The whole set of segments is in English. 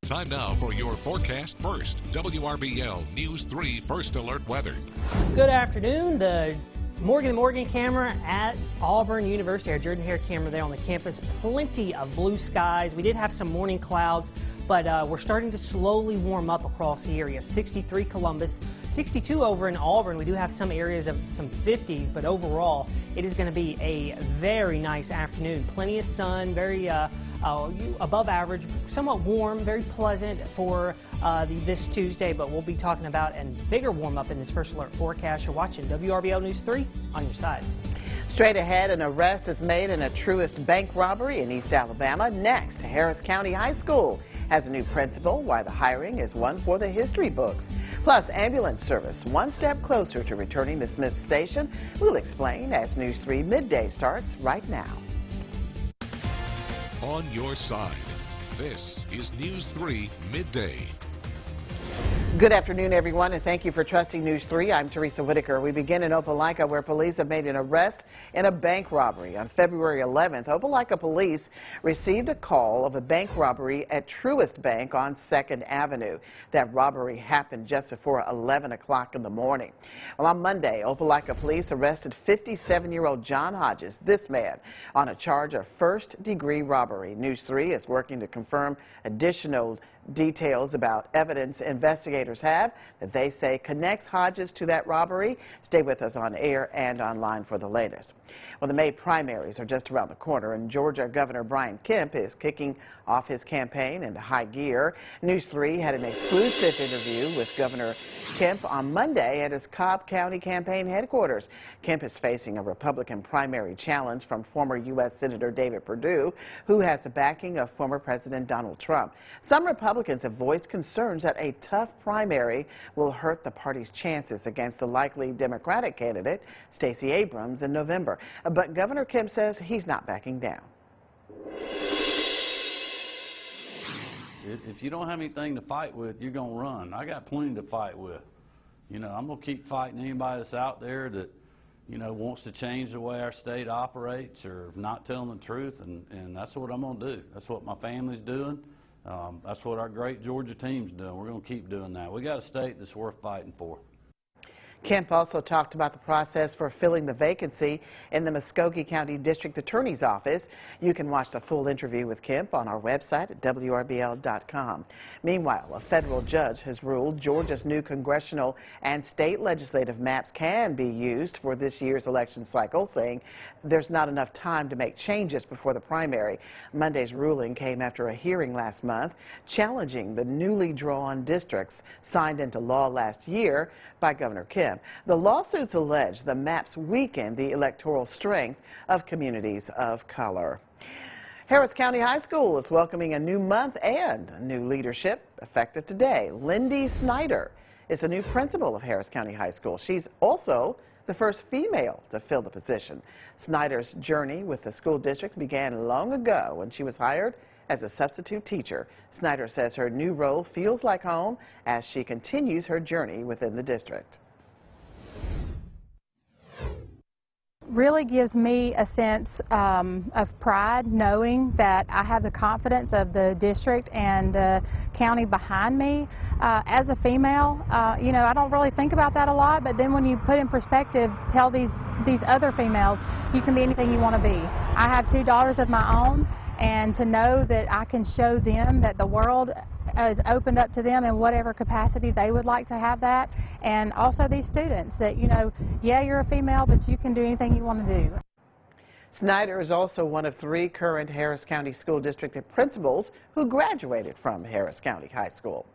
Time now for your forecast first. WRBL News 3 First Alert Weather. Good afternoon. The Morgan & Morgan camera at Auburn University. Our Jordan Hare camera there on the campus. Plenty of blue skies. We did have some morning clouds, but we're starting to slowly warm up across the area. 63 Columbus, 62 over in Auburn. We do have some areas of some 50s, but overall it is going to be a very nice afternoon. Plenty of sun, very above average, somewhat warm, very pleasant for this Tuesday, but we'll be talking about a bigger warm up in this first alert forecast. You're watching WRBL News 3 on your side. Straight ahead, an arrest is made in a Truist bank robbery in East Alabama. Next, Harris County High School has a new principal, why the hiring is one for the history books. Plus, ambulance service one step closer to returning to Smith Station. We'll explain as News 3 Midday starts right now. On your side, this is News 3 Midday. Good afternoon, everyone, and thank you for trusting News 3. I'm TERESA Whitaker. We begin in Opelika, where police have made an arrest in a bank robbery. On February 11th, Opelika police received a call of a bank robbery at Truist Bank on 2nd Avenue. That robbery happened just before 11 o'clock in the morning. Well, on Monday, Opelika police arrested 57-year-old John Hodges, this man, on a charge of first-degree robbery. News 3 is working to confirm additional details about evidence investigators have that they say connects Hodges to that robbery. Stay with us on air and online for the latest. Well, the May primaries are just around the corner, and Georgia Governor Brian Kemp is kicking off his campaign into high gear. News 3 had an exclusive interview with Governor Kemp on Monday at his Cobb County campaign headquarters. Kemp is facing a Republican primary challenge from former U.S. Senator David Perdue, who has the backing of former President Donald Trump. Some Republicans have voiced concerns that a tough primary will hurt the party's chances against the likely Democratic candidate, Stacey Abrams, in November. But Governor Kemp says he's not backing down. If you don't have anything to fight with, you're going to run. I got plenty to fight with. You know, I'm going to keep fighting anybody that's out there that, you know, wants to change the way our state operates or not telling the truth, and that's what I'm going to do. That's what my family's doing. That's what our great Georgia team's doing. We're going to keep doing that. We got a state that's worth fighting for. Kemp also talked about the process for filling the vacancy in the Muskogee County District Attorney's Office. You can watch the full interview with Kemp on our website at WRBL.com. Meanwhile, a federal judge has ruled Georgia's new congressional and state legislative maps can be used for this year's election cycle, saying there's not enough time to make changes before the primary. Monday's ruling came after a hearing last month challenging the newly drawn districts signed into law last year by Governor Kemp. The lawsuits allege the maps weaken the electoral strength of communities of color. Harris County High School is welcoming a new month and new leadership effective today. Lindy Snyder is the new principal of Harris County High School. She's also the first female to fill the position. Snyder's journey with the school district began long ago when she was hired as a substitute teacher. Snyder says her new role feels like home as she continues her journey within the district. Really gives me a sense of pride knowing that I have the confidence of the district and the county behind me. As a female, you know, I don't really think about that a lot, but then when you put in perspective, tell these other females you can be anything you want to be. I have 2 daughters of my own, and to know that I can show them that the world is opened up to them in whatever capacity they would like to have that, and also these students that, you know, yeah, you're a female, but you can do anything you want to do. Snyder is also one of 3 current Harris County School District principals who graduated from Harris County High School.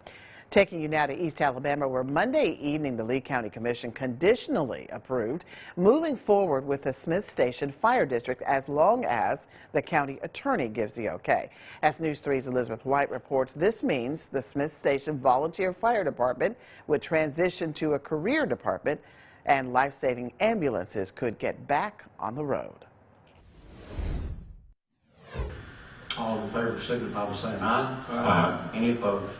Taking you now to East Alabama, where Monday evening the Lee County Commission conditionally approved moving forward with the Smith Station Fire District as long as the county attorney gives the okay. As News 3's Elizabeth White reports, this means the Smith Station Volunteer Fire Department would transition to a career department, and life-saving ambulances could get back on the road. All in favor signify by saying aye. Aye. Any opposed?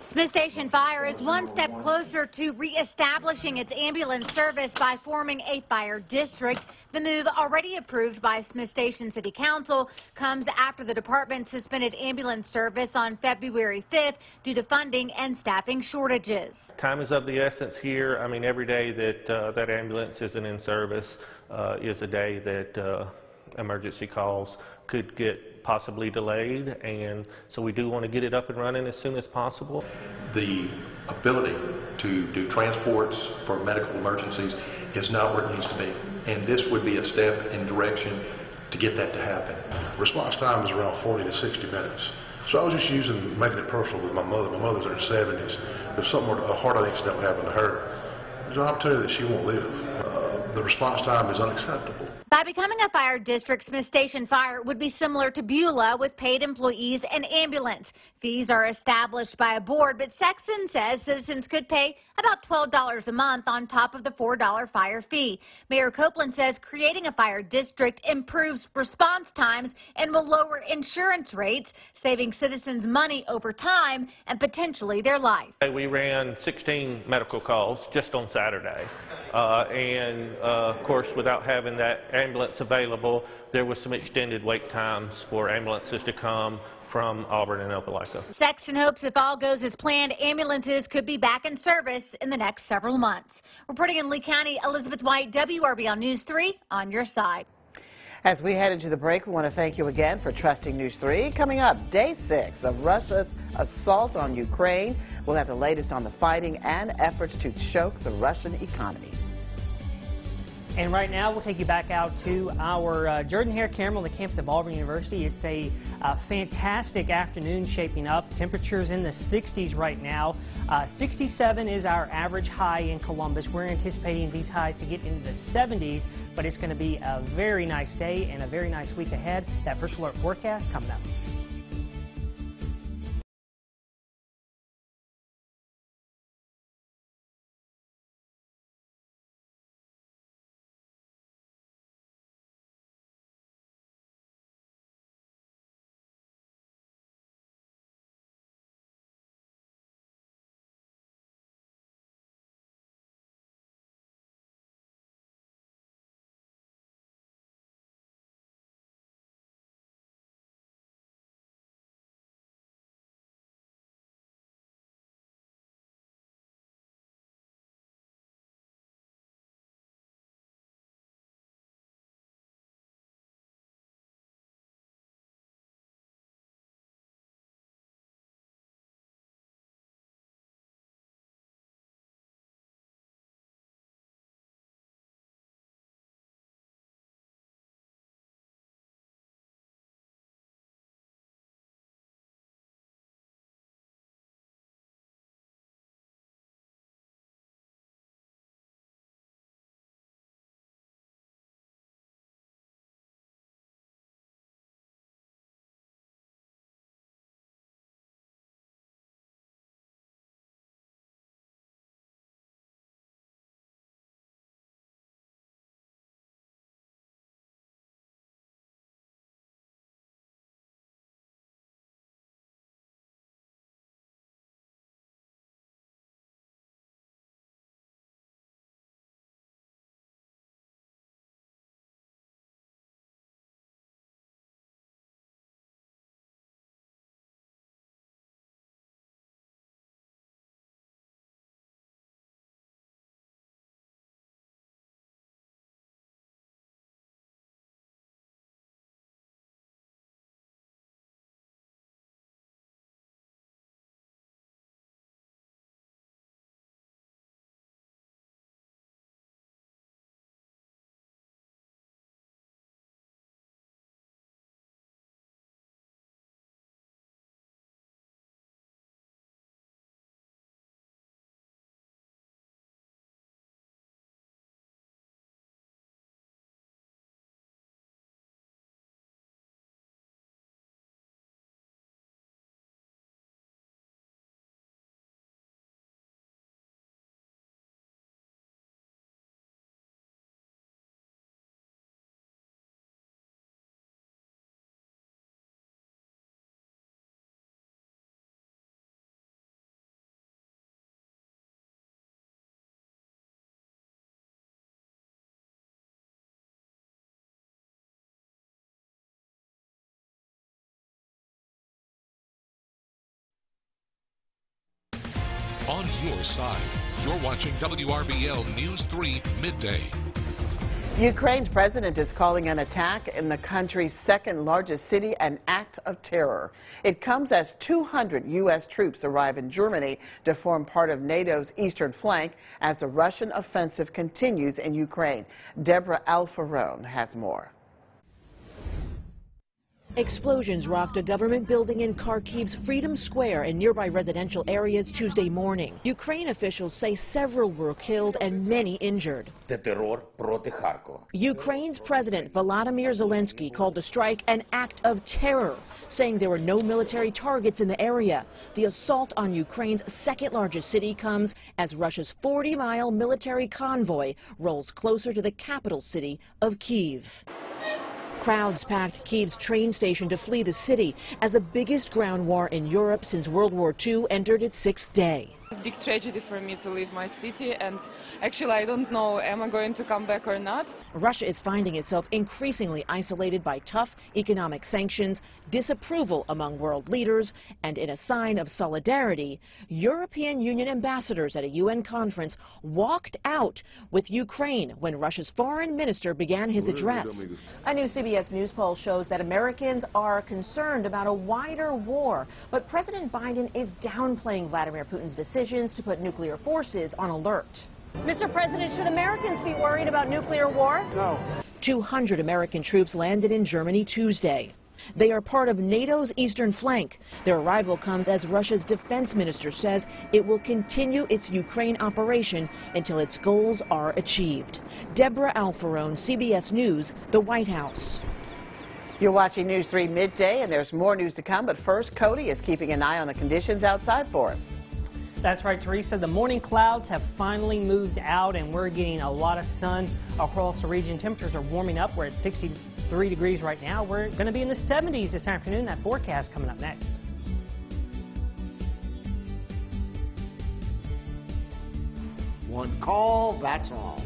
Smith Station Fire is one step closer to reestablishing its ambulance service by forming a fire district. The move, already approved by Smith Station City Council, comes after the department suspended ambulance service on February 5th due to funding and staffing shortages. Time is of the essence here. I mean, every day that that ambulance isn't in service is a day that emergency calls could get possibly delayed, and so we do want to get it up and running as soon as possible. The ability to do transports for medical emergencies is not where it needs to be, and this would be a step in direction to get that to happen. Response time is around 40 to 60 minutes. So I was just making it personal with my mother. My mother's in her 70s. If something a heart accident would happen to her, there's an opportunity that she won't live. The response time is unacceptable. By becoming a fire district, Smith Station Fire would be similar to Beulah with paid employees and ambulance. Fees are established by a board, but Sexton says citizens could pay about $12 a month on top of the $4 fire fee. Mayor Copeland says creating a fire district improves response times and will lower insurance rates, saving citizens money over time and potentially their life. We ran 16 medical calls just on Saturday, and of course, without having that ambulance available, there was some extended wait times for ambulances to come from Auburn and Opelika. Sexton hopes if all goes as planned, ambulances could be back in service in the next several months. Reporting in Lee County, Elizabeth White, WRBL News 3, on your side. As we head into the break, we want to thank you again for trusting News 3. Coming up, day 6 of Russia's assault on Ukraine. We'll have the latest on the fighting and efforts to choke the Russian economy. And right now, we'll take you back out to our Jordan-Hare camera on the campus of Auburn University. It's a fantastic afternoon shaping up. Temperatures in the 60s right now. 67 is our average high in Columbus. We're anticipating these highs to get into the 70s, but it's going to be a very nice day and a very nice week ahead. That first alert forecast coming up. on your side. You're watching WRBL News 3 Midday. Ukraine's president is calling an attack in the country's second largest city an act of terror. It comes as 200 U.S. troops arrive in Germany to form part of NATO's eastern flank as the Russian offensive continues in Ukraine. Deborah Alfarone has more. Explosions rocked a government building in Kharkiv's Freedom Square and nearby residential areas Tuesday morning. Ukraine officials say several were killed and many injured. Ukraine's President Volodymyr Zelensky called the strike an act of terror, saying there were no military targets in the area. The assault on Ukraine's second largest city comes as Russia's 40-mile military convoy rolls closer to the capital city of Kyiv. Crowds packed Kyiv's train station to flee the city as the biggest ground war in Europe since World War II entered its sixth day. It's a big tragedy for me to leave my city, and actually I don't know, am I going to come back or not? Russia is finding itself increasingly isolated by tough economic sanctions, disapproval among world leaders, and in a sign of solidarity, European Union ambassadors at a UN conference walked out with Ukraine when Russia's foreign minister began his address. A new CBS News poll shows that Americans are concerned about a wider war, but President Biden is downplaying Vladimir Putin's decision to put nuclear forces on alert. Mr. President, should Americans be worried about nuclear war? No. 200 American troops landed in Germany Tuesday. They are part of NATO's eastern flank. Their arrival comes as Russia's defense minister says it will continue its Ukraine operation until its goals are achieved. Deborah Alfarone, CBS News, the White House. You're watching News 3 Midday, and there's more news to come, but first, Cody is keeping an eye on the conditions outside for us. That's right, Teresa. The morning clouds have finally moved out, and we're getting a lot of sun across the region. Temperatures are warming up. We're at 63 degrees right now. We're going to be in the 70s this afternoon. That forecast coming up next. One call, that's all.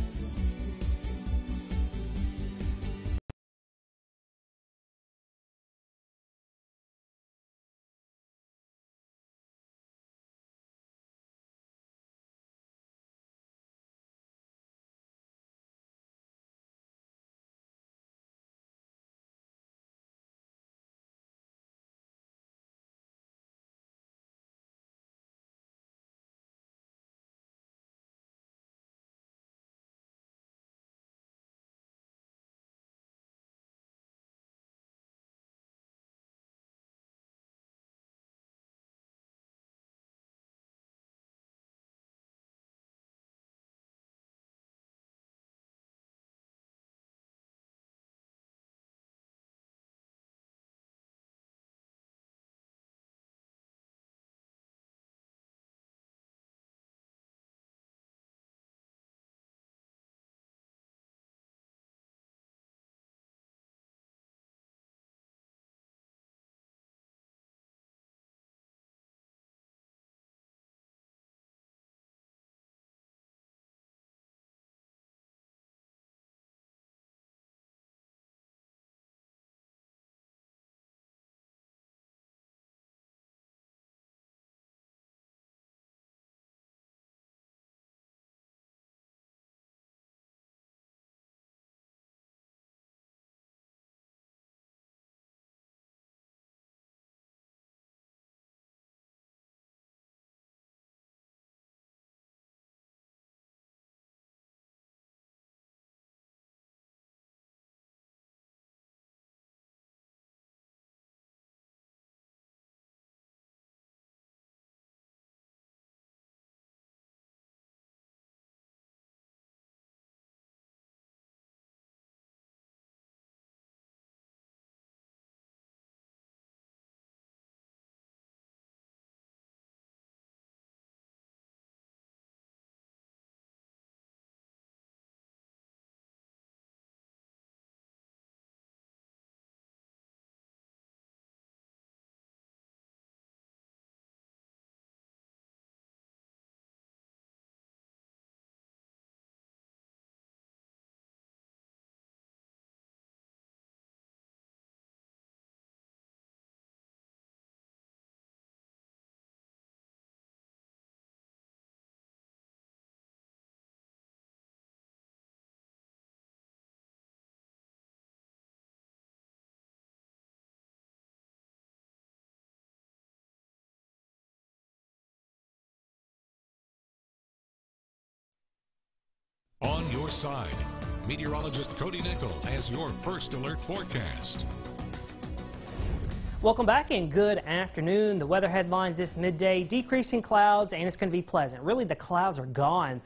on your side. Meteorologist Cody Nickel has your first alert forecast. Welcome back and good afternoon. The weather headlines this midday: decreasing clouds, and it's going to be pleasant. Really, the clouds are gone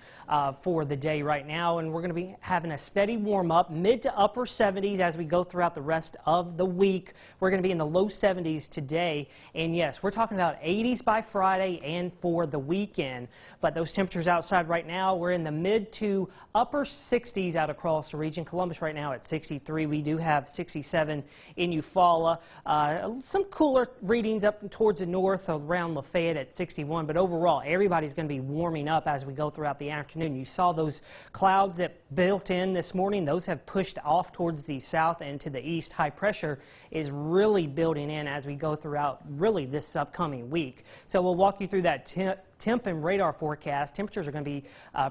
for the day right now, and we're going to be having a steady warm up, mid to upper 70s as we go throughout the rest of the week. We're going to be in the low 70s today, and yes, we're talking about 80s by Friday and for the weekend. But those temperatures outside right now, we're in the mid to upper 60s out across the region. Columbus right now at 63. We do have 67 in Eufaula. Some cooler readings up towards the north around Lafayette at 61, but overall everybody's going to be warming up as we go throughout the afternoon. You saw those clouds that built in this morning. Those have pushed off towards the south and to the east. High pressure is really building in as we go throughout really this upcoming week. So we'll walk you through that temp and radar forecast. Temperatures are going to be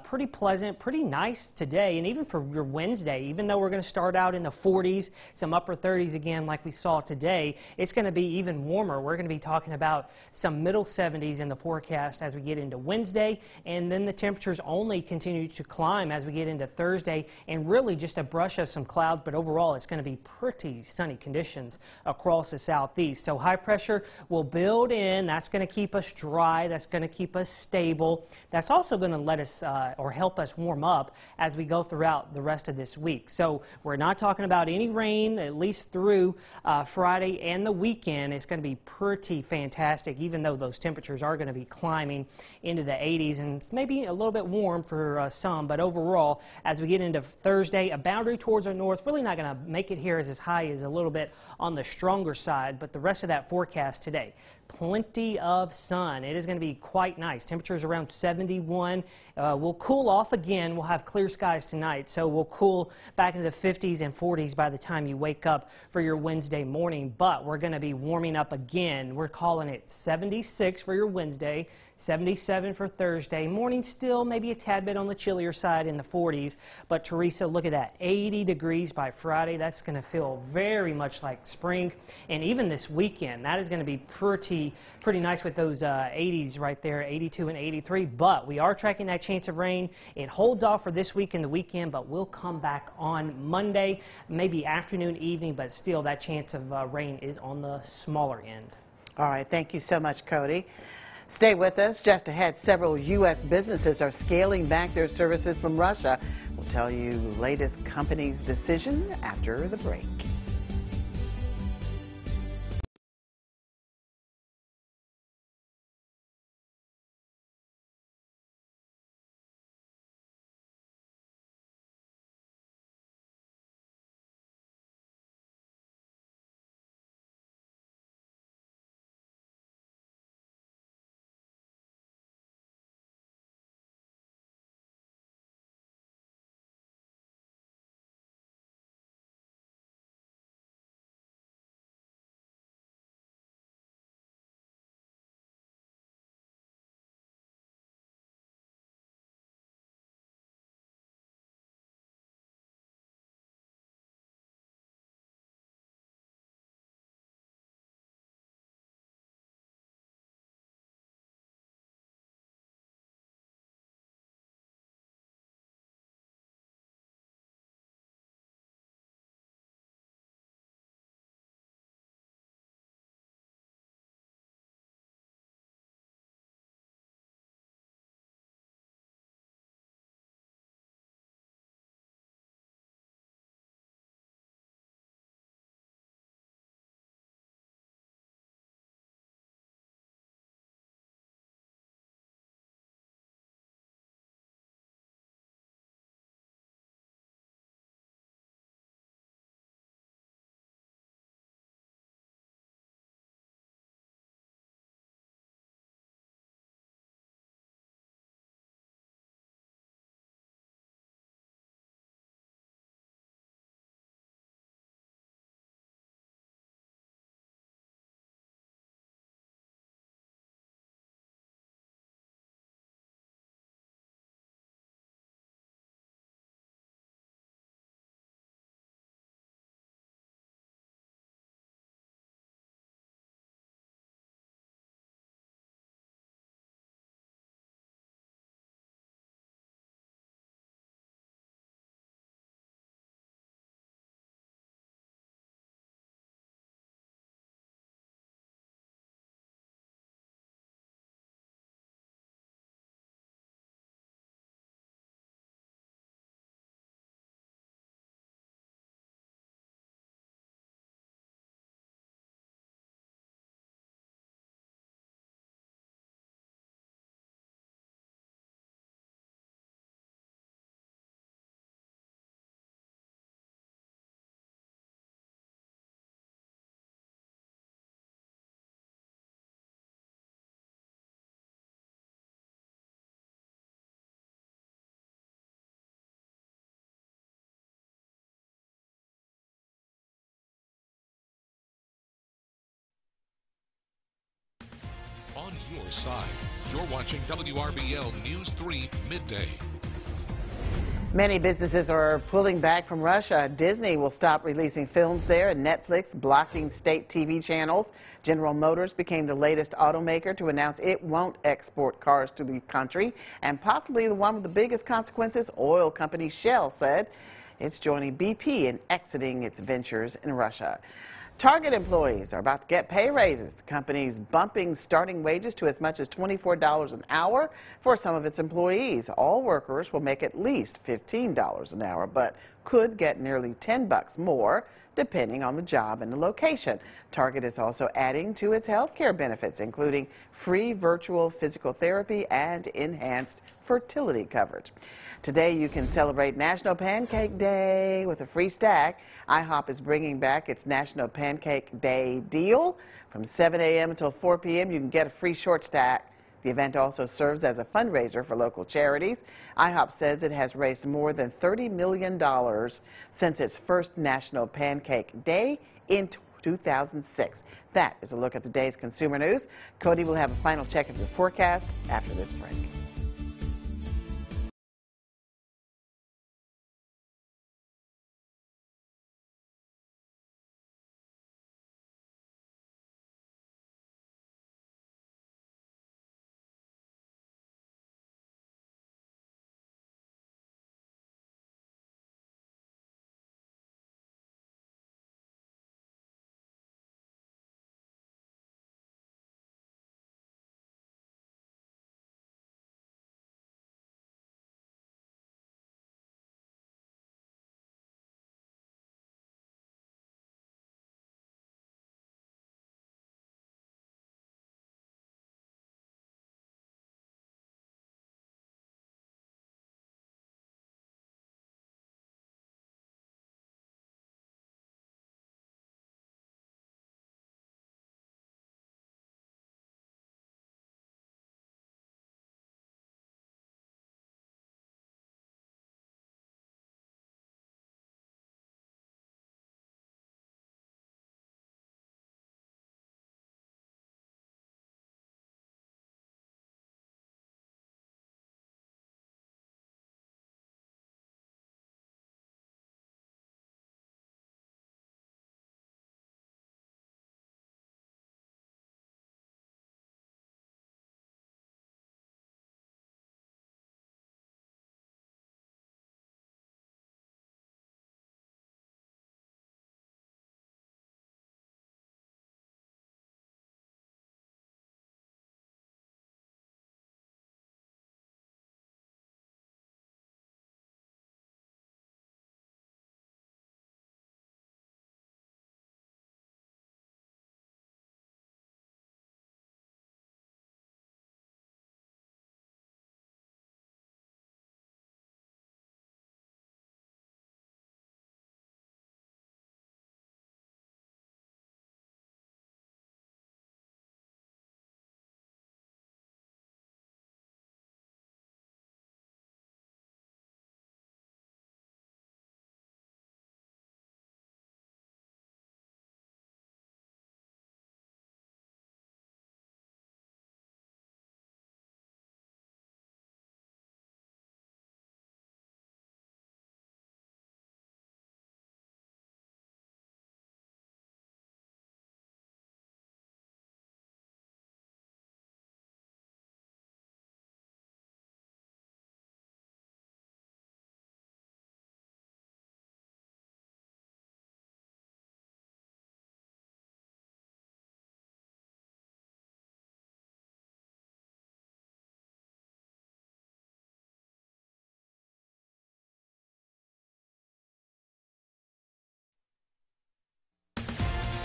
pretty pleasant, pretty nice today, and even for your Wednesday, even though we're going to start out in the 40s, some upper 30s again like we saw today, it's going to be even warmer. We're going to be talking about some middle 70s in the forecast as we get into Wednesday, and then the temperatures only continue to climb as we get into Thursday, and really just a brush of some clouds, but overall it's going to be pretty sunny conditions across the southeast. So high pressure will build in. That's going to keep us dry. That's going to keep us stable. That's also going to let us or help us warm up as we go throughout the rest of this week. So we're not talking about any rain, at least through Friday and the weekend. It's going to be pretty fantastic, even though those temperatures are going to be climbing into the 80s, and it's maybe a little bit warm for some, but overall as we get into Thursday, a boundary towards our north, really not going to make it here as high as a little bit on the stronger side, but the rest of that forecast today, plenty of sun. It is going to be quite nice. Temperatures around 71. We'll cool off again. We'll have clear skies tonight, so we'll cool back into the 50s and 40s by the time you wake up for your Wednesday morning, but we're going to be warming up again. We're calling it 76 for your Wednesday, 77 for Thursday. Morning still maybe a tad bit on the chillier side in the 40s, but Teresa, look at that, 80 degrees by Friday. That's going to feel very much like spring, and even this weekend, that is going to be pretty nice with those 80s right there, 82 and 83, but we are tracking that chance of rain. It holds off for this week and the weekend, but we'll come back on Monday, maybe afternoon, evening, but still that chance of rain is on the smaller end. All right, thank you so much, Cody. Stay with us. Just ahead, several U.S. businesses are scaling back their services from Russia. We'll tell you the latest company's decision after the break. On your side, you're watching WRBL News 3 Midday. Many businesses are pulling back from Russia. Disney will stop releasing films there, and Netflix blocking state TV channels. General Motors became the latest automaker to announce it won't export cars to the country, and possibly the one with the biggest consequences, oil company Shell said it's joining BP in exiting its ventures in Russia. Target employees are about to get pay raises. The company's bumping starting wages to as much as $24 an hour for some of its employees. All workers will make at least $15 an hour, but could get nearly $10 more depending on the job and the location. Target is also adding to its health care benefits, including free virtual physical therapy and enhanced fertility coverage. Today you can celebrate National Pancake Day with a free stack. IHOP is bringing back its National Pancake Day deal. From 7 a.m. until 4 p.m. you can get a free short stack. The event also serves as a fundraiser for local charities. IHOP says it has raised more than $30 million since its first National Pancake Day in 2006. That is a look at the day's consumer news. Cody will have a final check of your forecast after this break.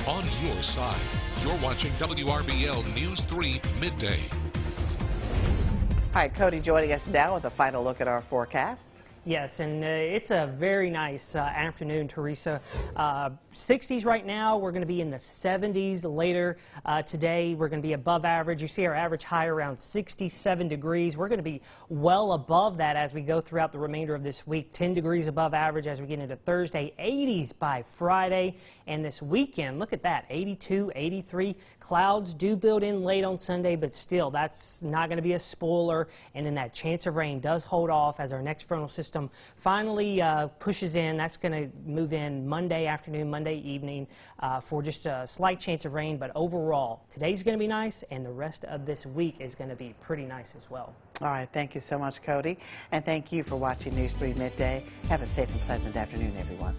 On your side, you're watching WRBL News 3 Midday. All right, Cody joining us now with a final look at our forecast. Yes, and it's a very nice afternoon, Teresa. 60s right now. We're going to be in the 70s later today. We're going to be above average. You see our average high around 67 degrees. We're going to be well above that as we go throughout the remainder of this week. 10 degrees above average as we get into Thursday. 80s by Friday. And this weekend, look at that, 82, 83. Clouds do build in late on Sunday, but still, that's not going to be a spoiler. And then that chance of rain does hold off as our next frontal system finally pushes in. That's going to move in Monday afternoon, Monday evening for just a slight chance of rain. But overall, today's going to be nice, and the rest of this week is going to be pretty nice as well. All right. Thank you so much, Cody. And thank you for watching News 3 Midday. Have a safe and pleasant afternoon, everyone.